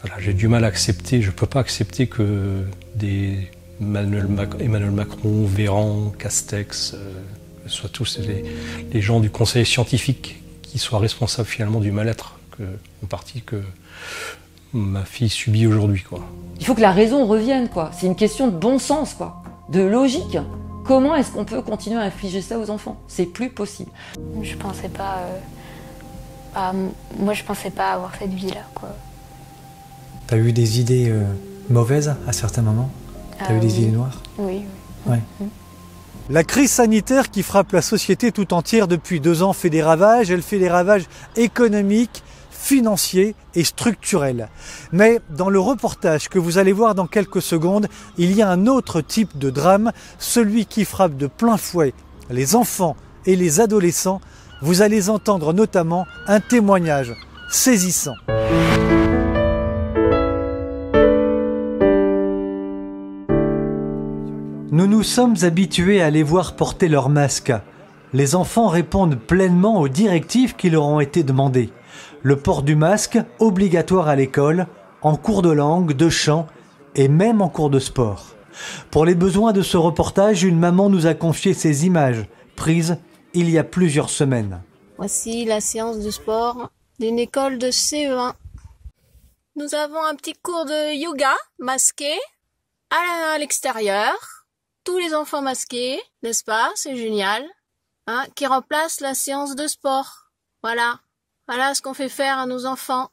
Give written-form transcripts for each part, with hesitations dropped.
Voilà, j'ai du mal à accepter, je ne peux pas accepter que des Emmanuel Macron, Véran, Castex, soient tous les gens du conseil scientifique qui soient responsables finalement du mal-être en partie que ma fille subit aujourd'hui, quoi. Il faut que la raison revienne, quoi. C'est une question de bon sens, quoi, de logique. Comment est-ce qu'on peut continuer à infliger ça aux enfants? C'est plus possible. Je pensais pas, moi je pensais pas avoir cette vie-là, quoi. T'as eu des idées mauvaises à certains moments? T'as eu des idées noires? Oui. Ouais. La crise sanitaire qui frappe la société tout entière depuis 2 ans fait des ravages. Elle fait des ravages économiques, financiers et structurels. Mais dans le reportage que vous allez voir dans quelques secondes, il y a un autre type de drame, celui qui frappe de plein fouet les enfants et les adolescents. Vous allez entendre notamment un témoignage saisissant. Nous nous sommes habitués à les voir porter leur masque. Les enfants répondent pleinement aux directives qui leur ont été demandées. Le port du masque, obligatoire à l'école, en cours de langue, de chant et même en cours de sport. Pour les besoins de ce reportage, une maman nous a confié ces images, prises il y a plusieurs semaines. Voici la séance de sport d'une école de CE1. Nous avons un petit cours de yoga masqué à l'extérieur. Tous les enfants masqués, n'est-ce pas? C'est génial. Hein, qui remplace la séance de sport. Voilà. Voilà ce qu'on fait faire à nos enfants.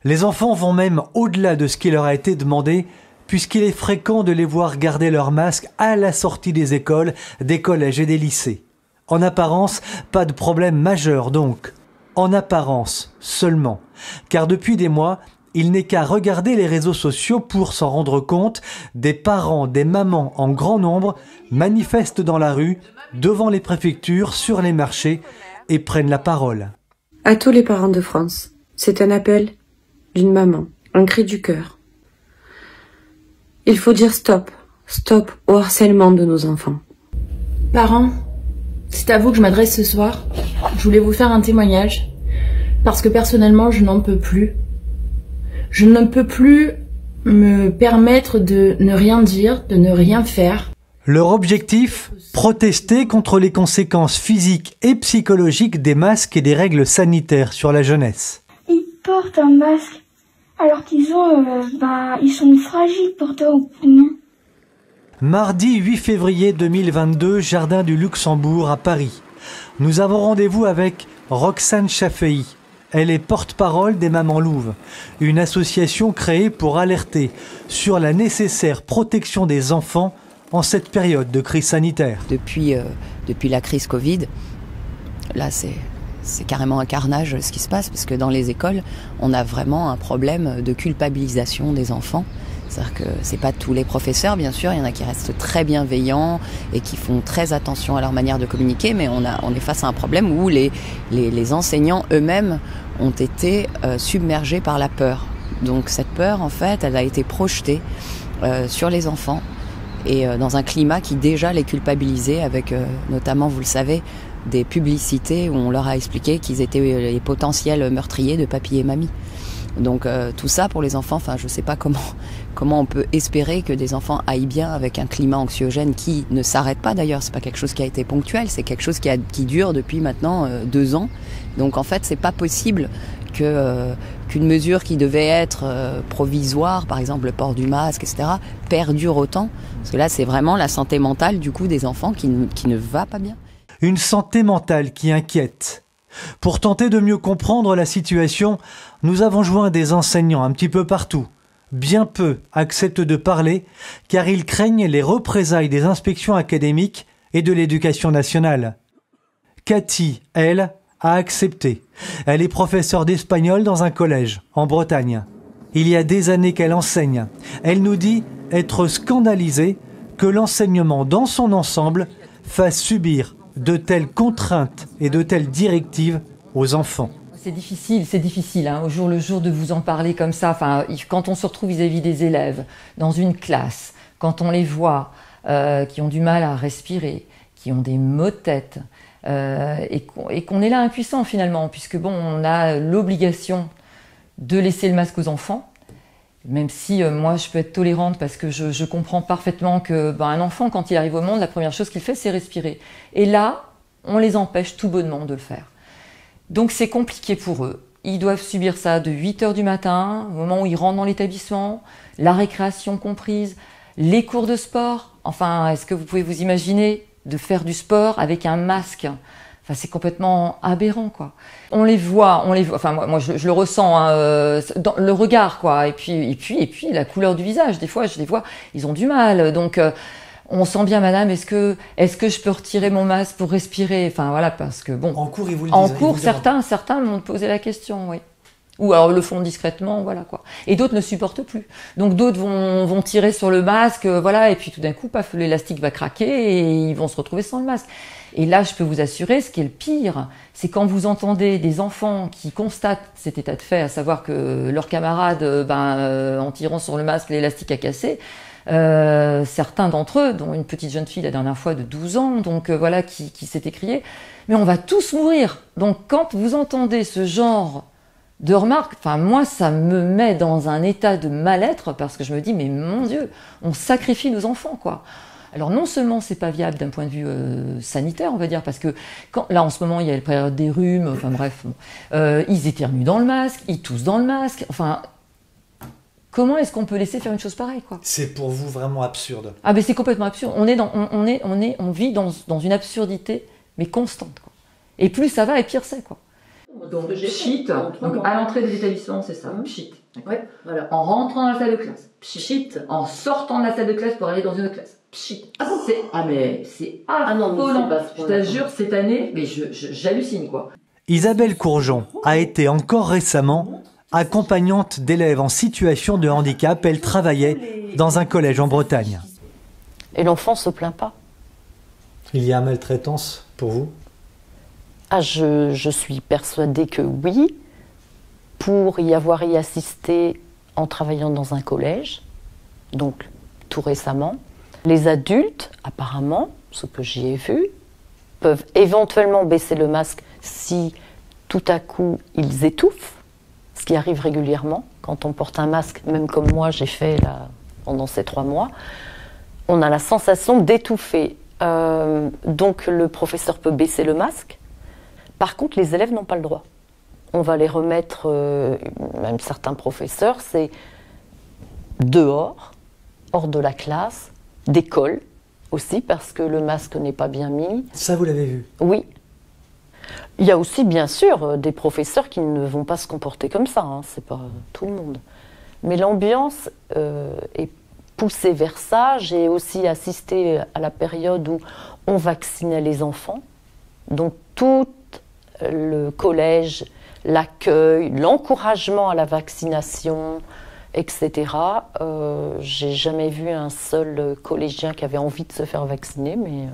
Les enfants vont même au-delà de ce qui leur a été demandé, puisqu'il est fréquent de les voir garder leur masque à la sortie des écoles, des collèges et des lycées. En apparence, pas de problème majeur donc. En apparence seulement. Car depuis des mois, il n'est qu'à regarder les réseaux sociaux pour s'en rendre compte. Des parents, des mamans en grand nombre manifestent dans la rue, devant les préfectures, sur les marchés et prennent la parole. À tous les parents de France, c'est un appel d'une maman, un cri du cœur. Il faut dire stop, stop au harcèlement de nos enfants. Parents, c'est à vous que je m'adresse ce soir. Je voulais vous faire un témoignage, parce que personnellement, je n'en peux plus. Je ne peux plus me permettre de ne rien dire, de ne rien faire. Leur objectif, protester contre les conséquences physiques et psychologiques des masques et des règles sanitaires sur la jeunesse. Ils portent un masque alors qu'ils ils sont fragiles pourtant au poumon. Mardi 8 février 2022, Jardin du Luxembourg à Paris. Nous avons rendez-vous avec Roxane Chaffei. Elle est porte-parole des Mamans Louves, une association créée pour alerter sur la nécessaire protection des enfants en cette période de crise sanitaire. Depuis la crise Covid, là c'est carrément un carnage ce qui se passe, parce que dans les écoles, on a vraiment un problème de culpabilisation des enfants. C'est-à-dire que c'est pas tous les professeurs, bien sûr, il y en a qui restent très bienveillants et qui font très attention à leur manière de communiquer, mais on est face à un problème où les enseignants eux-mêmes ont été submergés par la peur. Donc cette peur, en fait, elle a été projetée sur les enfants et dans un climat qui déjà les culpabilisait avec notamment, vous le savez, des publicités où on leur a expliqué qu'ils étaient les potentiels meurtriers de papy et mamie. Donc tout ça pour les enfants, enfin je sais pas comment on peut espérer que des enfants aillent bien avec un climat anxiogène qui ne s'arrête pas d'ailleurs. C'est pas quelque chose qui a été ponctuel, c'est quelque chose qui dure depuis maintenant 2 ans. Donc en fait c'est pas possible qu'une mesure qui devait être provisoire, par exemple le port du masque, etc., perdure autant. Parce que là c'est vraiment la santé mentale du coup des enfants qui ne va pas bien. Une santé mentale qui inquiète. Pour tenter de mieux comprendre la situation, nous avons joint des enseignants un petit peu partout. Bien peu acceptent de parler car ils craignent les représailles des inspections académiques et de l'éducation nationale. Cathy, elle, a accepté. Elle est professeure d'espagnol dans un collège, en Bretagne. Il y a des années qu'elle enseigne. Elle nous dit être scandalisée que l'enseignement dans son ensemble fasse subir de telles contraintes et de telles directives aux enfants. C'est difficile hein, au jour le jour de vous en parler comme ça. Enfin, quand on se retrouve vis-à-vis des élèves, dans une classe, quand on les voit qui ont du mal à respirer, qui ont des maux de tête, et qu'on est là impuissant finalement, puisque bon, on a l'obligation de laisser le masque aux enfants, Même si moi je peux être tolérante parce que je comprends parfaitement que un enfant quand il arrive au monde, la première chose qu'il fait c'est respirer. Et là, on les empêche tout bonnement de le faire. Donc c'est compliqué pour eux. Ils doivent subir ça de 8h du matin, au moment où ils rentrent dans l'établissement, la récréation comprise, les cours de sport. Enfin, est-ce que vous pouvez vous imaginer de faire du sport avec un masque ? Enfin, c'est complètement aberrant, quoi. On les voit. Enfin, moi, je le ressens, hein, dans le regard, quoi. Et puis, la couleur du visage. Des fois, je les vois, ils ont du mal. Donc, on sent bien, madame, est-ce que je peux retirer mon masque pour respirer ? Enfin, voilà, parce que bon. En cours, ils vous le disent. En cours, certains m'ont posé la question, oui. Ou alors le font discrètement, voilà quoi. Et d'autres ne supportent plus. Donc d'autres vont tirer sur le masque, voilà, et puis tout d'un coup, paf, l'élastique va craquer et ils vont se retrouver sans le masque. Et là, je peux vous assurer, ce qui est le pire, c'est quand vous entendez des enfants qui constatent cet état de fait, à savoir que leurs camarades, en tirant sur le masque, l'élastique a cassé. Certains d'entre eux, dont une petite jeune fille la dernière fois de 12 ans, donc voilà, qui s'est écriée, mais on va tous mourir. Donc quand vous entendez ce genre de remarques, enfin moi ça me met dans un état de mal-être parce que je me dis mais mon Dieu, on sacrifie nos enfants quoi. Alors non seulement c'est pas viable d'un point de vue sanitaire on va dire parce que là en ce moment il y a la période des rhumes, enfin bref, ils éternuent dans le masque, ils toussent dans le masque, enfin comment est-ce qu'on peut laisser faire une chose pareille quoi ? C'est pour vous vraiment absurde. Ah ben c'est complètement absurde. On vit dans une absurdité mais constante quoi. Et plus ça va et pire c'est quoi. Donc pchit, donc à l'entrée des établissements c'est ça, pchit. Ouais, voilà. En rentrant dans la salle de classe, pchit. En sortant de la salle de classe pour aller dans une autre classe, pchit. Mais c'est affolant. Je t'assure cette année, mais j'hallucine quoi. Isabelle Courgeon a été encore récemment accompagnante d'élèves en situation de handicap. Elle travaillait dans un collège en Bretagne. Et l'enfant se plaint pas. Il y a maltraitance pour vous ? Ah, je suis persuadée que oui, pour y avoir assisté en travaillant dans un collège, donc tout récemment. Les adultes, apparemment, ce que j'y ai vu, peuvent éventuellement baisser le masque si tout à coup ils étouffent, ce qui arrive régulièrement quand on porte un masque, même comme moi j'ai fait là, pendant ces 3 mois, on a la sensation d'étouffer. Donc le professeur peut baisser le masque. Par contre, les élèves n'ont pas le droit. On va les remettre, même certains professeurs, c'est dehors, hors de la classe, d'école aussi, parce que le masque n'est pas bien mis. Ça, vous l'avez vu ? Oui. Il y a aussi, bien sûr, des professeurs qui ne vont pas se comporter comme ça, hein, c'est pas tout le monde. Mais l'ambiance est poussée vers ça. J'ai aussi assisté à la période où on vaccinait les enfants. Donc tout le collège, l'accueil, l'encouragement à la vaccination, etc. J'ai jamais vu un seul collégien qui avait envie de se faire vacciner, mais...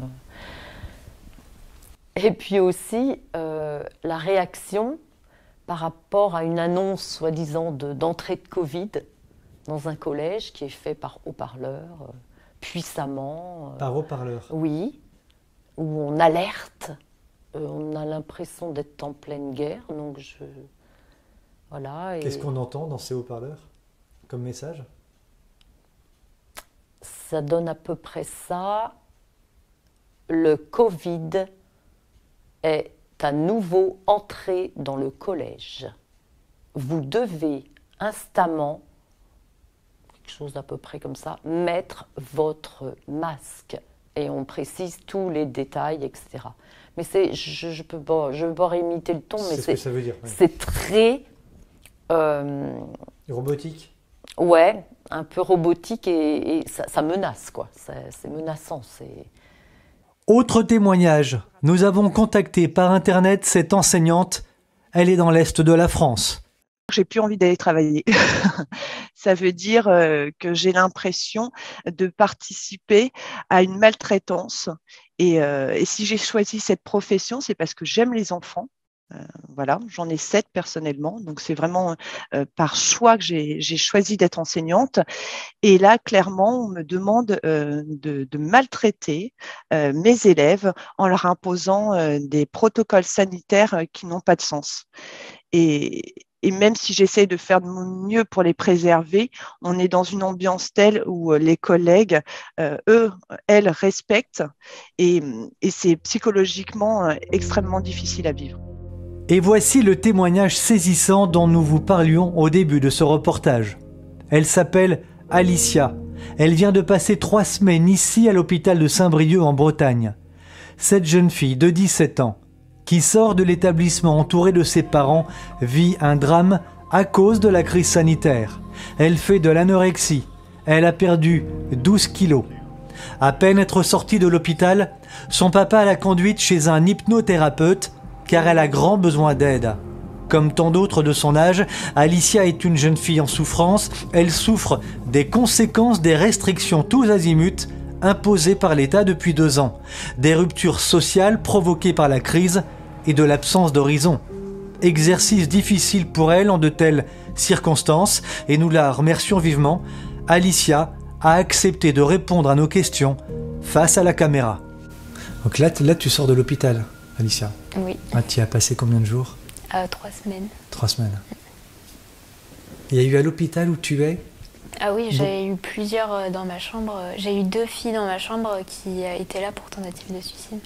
Et puis aussi, la réaction par rapport à une annonce, soi-disant, d'entrée de Covid dans un collège qui est fait par haut-parleur, puissamment. Par haut-parleur ? Oui, où on alerte. On a l'impression d'être en pleine guerre, donc voilà. Qu'est-ce qu'on entend dans ces haut-parleurs comme message ? Ça donne à peu près ça. Le Covid est à nouveau entré dans le collège. Vous devez instamment, quelque chose d'à peu près comme ça, mettre votre masque. Et on précise tous les détails, etc. Mais je peux pas imiter le ton, mais c'est ce que ça veut dire. Oui. C'est très robotique. Ouais, un peu robotique et ça menace quoi. C'est menaçant. Autre témoignage. Nous avons contacté par internet cette enseignante. Elle est dans l'est de la France. J'ai plus envie d'aller travailler. Ça veut dire que j'ai l'impression de participer à une maltraitance. Et si j'ai choisi cette profession, c'est parce que j'aime les enfants. Voilà, j'en ai 7 personnellement. Donc, c'est vraiment par choix que j'ai choisi d'être enseignante. Et là, clairement, on me demande de maltraiter mes élèves en leur imposant des protocoles sanitaires qui n'ont pas de sens. Et Et même si j'essaye de faire de mon mieux pour les préserver, on est dans une ambiance telle où les collègues, elles respectent et c'est psychologiquement extrêmement difficile à vivre. Et voici le témoignage saisissant dont nous vous parlions au début de ce reportage. Elle s'appelle Alicia. Elle vient de passer 3 semaines ici à l'hôpital de Saint-Brieuc en Bretagne. Cette jeune fille de 17 ans, qui sort de l'établissement entourée de ses parents, vit un drame à cause de la crise sanitaire. Elle fait de l'anorexie. Elle a perdu 12 kilos. À peine être sortie de l'hôpital, son papa l'a conduite chez un hypnothérapeute car elle a grand besoin d'aide. Comme tant d'autres de son âge, Alicia est une jeune fille en souffrance. Elle souffre des conséquences des restrictions tous azimuts imposées par l'État depuis 2 ans, des ruptures sociales provoquées par la crise et de l'absence d'horizon. Exercice difficile pour elle en de telles circonstances, et nous la remercions vivement. Alicia a accepté de répondre à nos questions face à la caméra. Donc là tu sors de l'hôpital, Alicia. Oui. Ah, tu y as passé combien de jours? 3 semaines. 3 semaines. Il y a eu à l'hôpital où tu es? Ah oui, j'ai eu plusieurs dans ma chambre. J'ai eu 2 filles dans ma chambre qui étaient là pour tentative de suicide.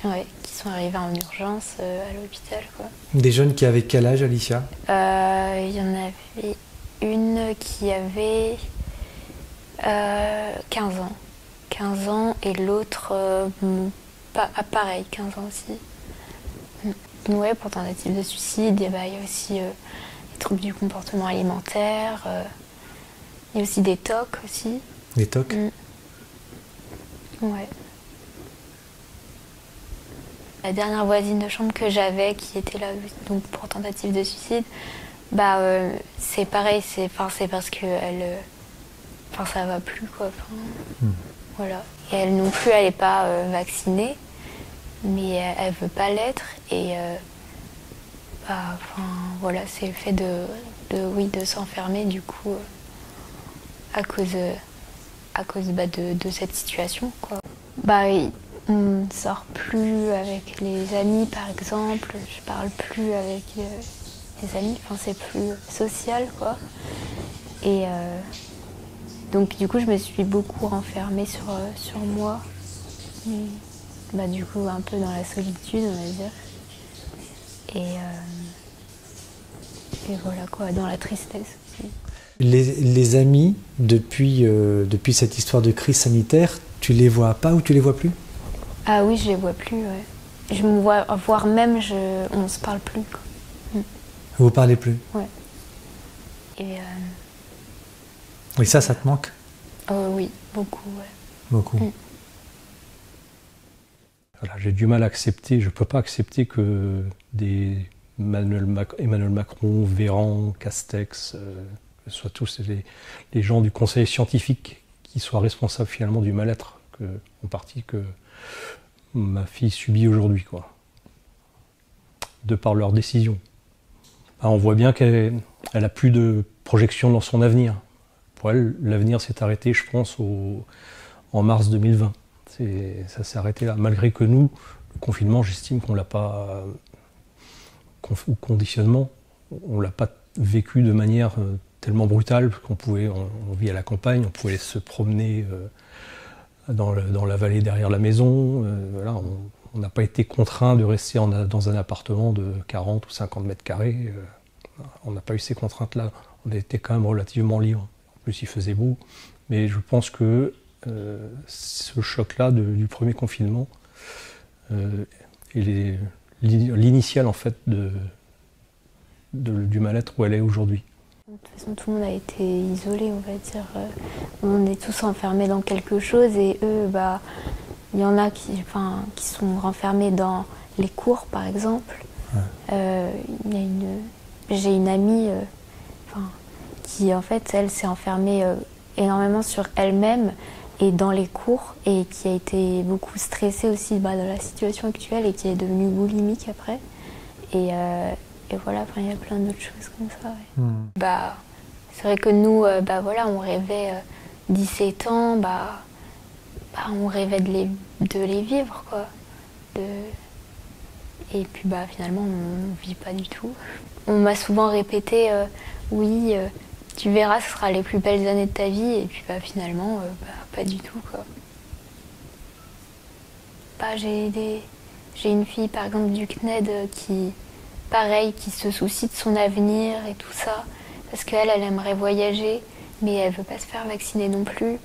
Ouais, qui sont arrivées en urgence à l'hôpital, quoi. Des jeunes qui avaient quel âge, Alicia? Il y en avait une qui avait 15 ans. 15 ans et l'autre, pareil, 15 ans aussi. Ouais, pour tentative de suicide, il y a aussi les troubles du comportement alimentaire. Il y a aussi des TOC aussi. Des TOC? Ouais. La dernière voisine de chambre que j'avais, qui était là donc pour tentative de suicide, c'est pareil, c'est parce que ça va plus, quoi. Voilà. Et elle non plus, elle n'est pas vaccinée, mais elle veut pas l'être. Et voilà, c'est le fait de s'enfermer du coup à cause de cette situation, quoi. On ne sort plus avec les amis, par exemple. Je parle plus avec les amis. Enfin, c'est plus social, quoi. Et donc, du coup, je me suis beaucoup renfermée sur moi. Et, du coup, un peu dans la solitude, on va dire. Et voilà, quoi, dans la tristesse aussi. Les amis, depuis cette histoire de crise sanitaire, tu les vois pas ou tu les vois plus? Ah oui, je les vois plus, ouais. Je me vois, voire même, on se parle plus, quoi. Vous parlez plus? Ouais. Et ça te manque? Oui, beaucoup, ouais. Beaucoup. Voilà, j'ai du mal à accepter, je ne peux pas accepter que des Emmanuel Macron, Véran, Castex, que ce soit tous les gens du conseil scientifique qui soient responsables finalement du mal-être en partie que ma fille subit aujourd'hui, quoi, de par leurs décisions. On voit bien qu'elle n'a plus de projection dans son avenir. Pour elle, l'avenir s'est arrêté, je pense, en mars 2020. Ça s'est arrêté là. Malgré que nous, le confinement, j'estime qu'on ne l'a pas, ou conditionnement, on ne l'a pas vécu de manière tellement brutale, parce on vit à la campagne, on pouvait se promener dans la vallée derrière la maison. Voilà, on n'a pas été contraint de rester dans un appartement de 40 ou 50 mètres carrés. On n'a pas eu ces contraintes-là. On était quand même relativement libre. En plus, il faisait beau. Mais je pense que ce choc-là du premier confinement et l'initial en fait du mal-être où elle est aujourd'hui. De toute façon, tout le monde a été isolé, on va dire. On est tous enfermés dans quelque chose et eux, il y en a qui sont renfermés dans les cours, par exemple. Ouais. J'ai une amie qui, en fait, elle s'est enfermée énormément sur elle-même et dans les cours et qui a été beaucoup stressée aussi de la situation actuelle et qui est devenue boulimique après. Et voilà, il y a plein d'autres choses comme ça. Ouais. C'est vrai que nous, on rêvait 17 ans, on rêvait de les vivre, quoi. Et puis finalement, on ne vit pas du tout. On m'a souvent répété oui, tu verras, ce sera les plus belles années de ta vie, et puis finalement, pas du tout, quoi. J'ai une fille, par exemple, du CNED qui, pareil, qui se soucie de son avenir et tout ça, parce qu'elle, elle aimerait voyager, mais elle veut pas se faire vacciner non plus.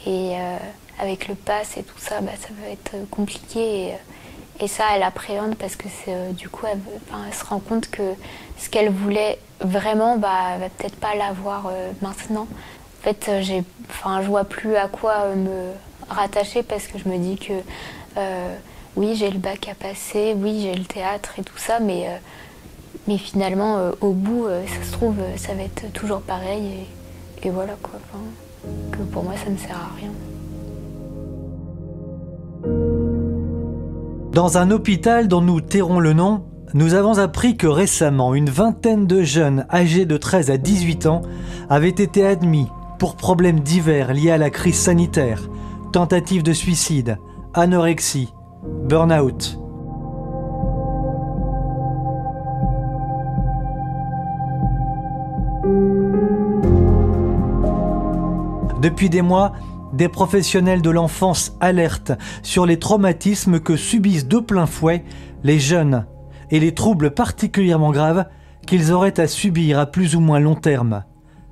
Et avec le pass et tout ça, ça va être compliqué. Et ça, elle appréhende parce que du coup, elle se rend compte que ce qu'elle voulait vraiment, elle va peut-être pas l'avoir maintenant. En fait, je vois plus à quoi me rattacher parce que je me dis que oui, j'ai le bac à passer, oui, j'ai le théâtre et tout ça, mais finalement, au bout, ça se trouve, ça va être toujours pareil. Et voilà quoi. Que pour moi, ça ne sert à rien. Dans un hôpital dont nous tairons le nom, nous avons appris que récemment, une vingtaine de jeunes âgés de 13 à 18 ans avaient été admis pour problèmes divers liés à la crise sanitaire, tentatives de suicide, anorexie, burn-out. Depuis des mois, des professionnels de l'enfance alertent sur les traumatismes que subissent de plein fouet les jeunes et les troubles particulièrement graves qu'ils auraient à subir à plus ou moins long terme.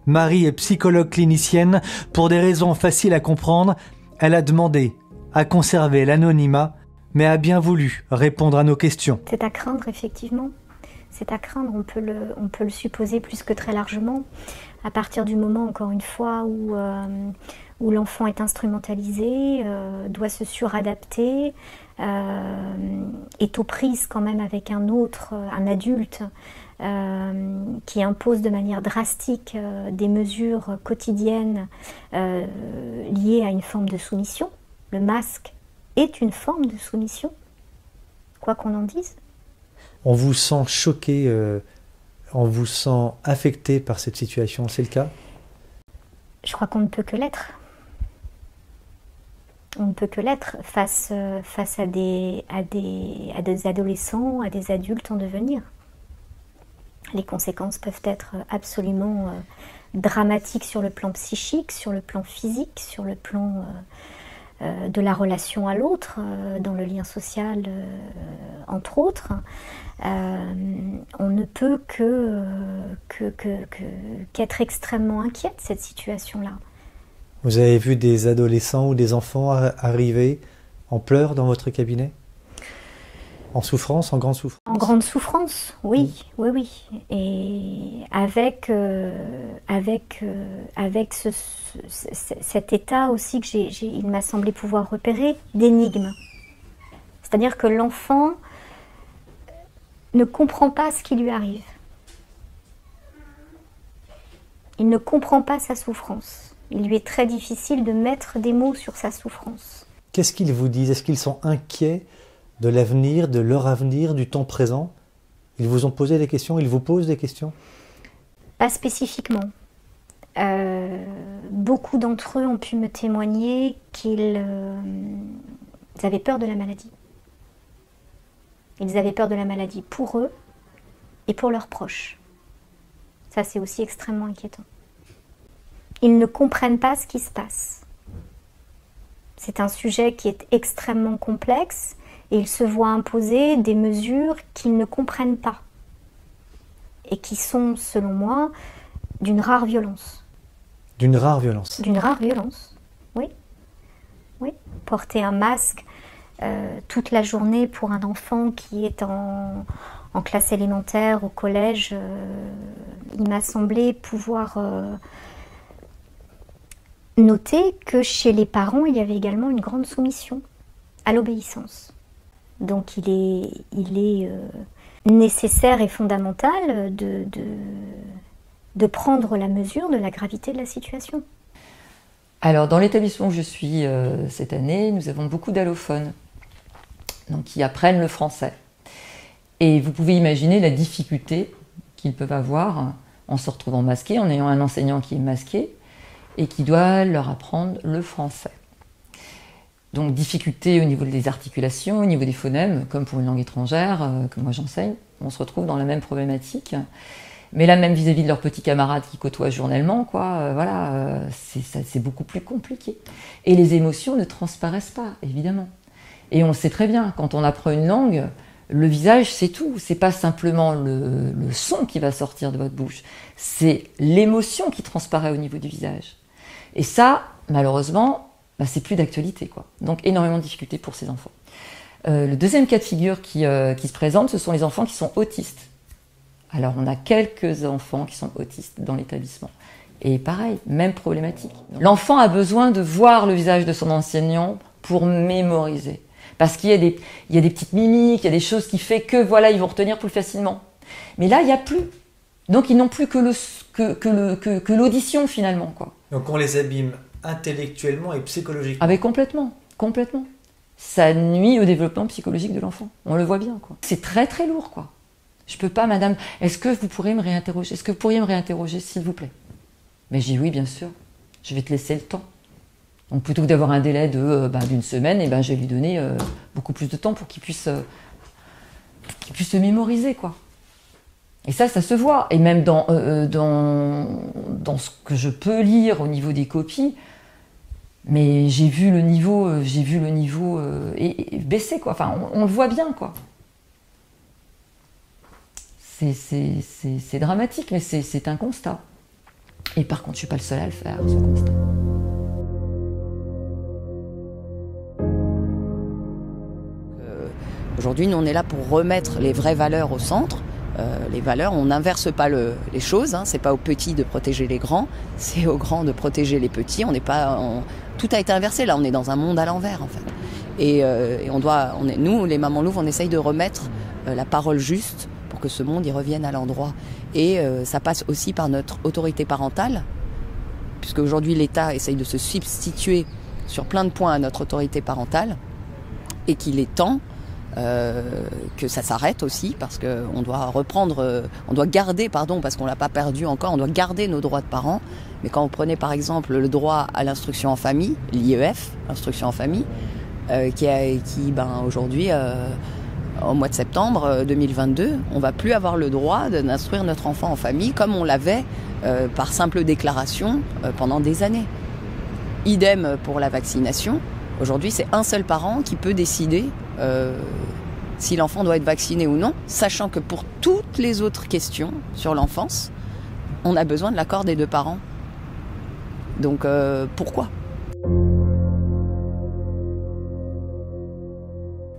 Marie est psychologue clinicienne. Pour des raisons faciles à comprendre, elle a demandé à conserver l'anonymat, mais a bien voulu répondre à nos questions. C'est à craindre, effectivement. C'est à craindre, on peut le supposer plus que très largement. À partir du moment, encore une fois, où l'enfant est instrumentalisé, doit se suradapter, est aux prises quand même avec un autre, un adulte, qui impose de manière drastique des mesures quotidiennes liées à une forme de soumission. Le masque est une forme de soumission, quoi qu'on en dise. On vous sent choqué, on vous sent affecté par cette situation, c'est le cas ? Je crois qu'on ne peut que l'être. On ne peut que l'être face à des adolescents, à des adultes en devenir. Les conséquences peuvent être absolument dramatiques sur le plan psychique, sur le plan physique, sur le plan de la relation à l'autre, dans le lien social, entre autres. On ne peut qu'être extrêmement inquiet de cette situation-là. Vous avez vu des adolescents ou des enfants arriver en pleurs dans votre cabinet ? En souffrance, en grande souffrance ? En grande souffrance, oui, oui. Et avec cet état aussi que il m'a semblé pouvoir repérer, d'énigme. C'est-à-dire que l'enfant ne comprend pas ce qui lui arrive. Il ne comprend pas sa souffrance. Il lui est très difficile de mettre des mots sur sa souffrance. Qu'est-ce qu'ils vous disent ? Est-ce qu'ils sont inquiets de l'avenir, de leur avenir, du temps présent ? Ils vous ont posé des questions ? Ils vous posent des questions ? Pas spécifiquement. Beaucoup d'entre eux ont pu me témoigner qu'ils avaient peur de la maladie. Ils avaient peur de la maladie pour eux et pour leurs proches. Ça, c'est aussi extrêmement inquiétant. Ils ne comprennent pas ce qui se passe. C'est un sujet qui est extrêmement complexe et ils se voient imposer des mesures qu'ils ne comprennent pas et qui sont, selon moi, d'une rare violence. D'une rare violence ? D'une rare violence, oui. Oui. Porter un masque toute la journée pour un enfant qui est en classe élémentaire, au collège, il m'a semblé pouvoir noter que chez les parents, il y avait également une grande soumission à l'obéissance. Donc il est nécessaire et fondamental de prendre la mesure de la gravité de la situation. Alors dans l'établissement où je suis cette année, nous avons beaucoup d'allophones, donc qui apprennent le français. Et vous pouvez imaginer la difficulté qu'ils peuvent avoir en se retrouvant masqués, en ayant un enseignant qui est masqué et qui doit leur apprendre le français. Donc difficulté au niveau des articulations, au niveau des phonèmes, comme pour une langue étrangère, que moi j'enseigne. On se retrouve dans la même problématique. Mais là, même vis-à-vis de leurs petits camarades qui côtoient journellement, c'est beaucoup plus compliqué. Et les émotions ne transparaissent pas, évidemment. Et on le sait très bien, quand on apprend une langue, le visage, c'est tout. C'est pas simplement le son qui va sortir de votre bouche, c'est l'émotion qui transparaît au niveau du visage. Et ça, malheureusement, c'est plus d'actualité, quoi. Donc énormément de difficultés pour ces enfants. Le deuxième cas de figure qui se présente, ce sont les enfants qui sont autistes. Alors on a quelques enfants qui sont autistes dans l'établissement. Et pareil, même problématique. L'enfant a besoin de voir le visage de son enseignant pour mémoriser. Parce qu'il y a des petites mimiques, il y a des choses qui font que voilà, ils vont retenir plus facilement. Mais là, il n'y a plus. Donc ils n'ont plus que l'audition finalement, quoi. Donc on les abîme intellectuellement et psychologiquement. Ah mais complètement, complètement. Ça nuit au développement psychologique de l'enfant. On le voit bien, quoi. C'est très très lourd, quoi. Je peux pas, madame, est-ce que vous pourriez me réinterroger? Est-ce que vous pourriez me réinterroger, s'il vous plaît? Mais je dis oui, bien sûr. Je vais te laisser le temps. Donc plutôt que d'avoir un délai d'une semaine, je vais lui donner beaucoup plus de temps pour qu'il puisse se mémoriser, quoi. Et ça se voit. Et même dans ce que je peux lire au niveau des copies, mais j'ai vu le niveau baisser, quoi. Enfin, on le voit bien, quoi. C'est dramatique, mais c'est un constat. Et par contre, je suis pas le seul à le faire, ce constat. Aujourd'hui, nous, on est là pour remettre les vraies valeurs au centre. Les valeurs, on n'inverse pas les choses. C'est pas aux petits de protéger les grands, c'est aux grands de protéger les petits. Tout a été inversé. Là, on est dans un monde à l'envers, en fait. Et nous, les mamans louves, on essaye de remettre la parole juste pour que ce monde y revienne à l'endroit. Et ça passe aussi par notre autorité parentale, puisque aujourd'hui l'État essaye de se substituer sur plein de points à notre autorité parentale, et qu'il est temps que ça s'arrête aussi, parce qu'on doit garder, parce qu'on l'a pas perdu encore, on doit garder nos droits de parents. Mais quand vous prenez par exemple le droit à l'instruction en famille, l'IEF, l'instruction en famille, qui aujourd'hui, au mois de septembre 2022, on va plus avoir le droit d'instruire notre enfant en famille comme on l'avait par simple déclaration pendant des années. Idem pour la vaccination. Aujourd'hui, c'est un seul parent qui peut décider si l'enfant doit être vacciné ou non, sachant que pour toutes les autres questions sur l'enfance, on a besoin de l'accord des deux parents. Donc pourquoi ?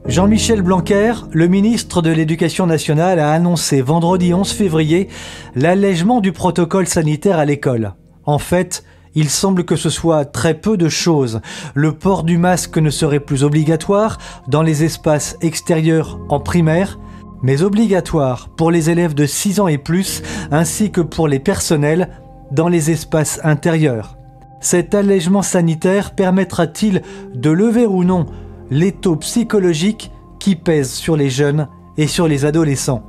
Jean-Michel Blanquer, le ministre de l'Éducation nationale, a annoncé vendredi 11 février l'allègement du protocole sanitaire à l'école. En fait, il semble que ce soit très peu de choses. Le port du masque ne serait plus obligatoire dans les espaces extérieurs en primaire, mais obligatoire pour les élèves de 6 ans et plus, ainsi que pour les personnels dans les espaces intérieurs. Cet allègement sanitaire permettra-t-il de lever ou non l'étau psychologique qui pèse sur les jeunes et sur les adolescents ?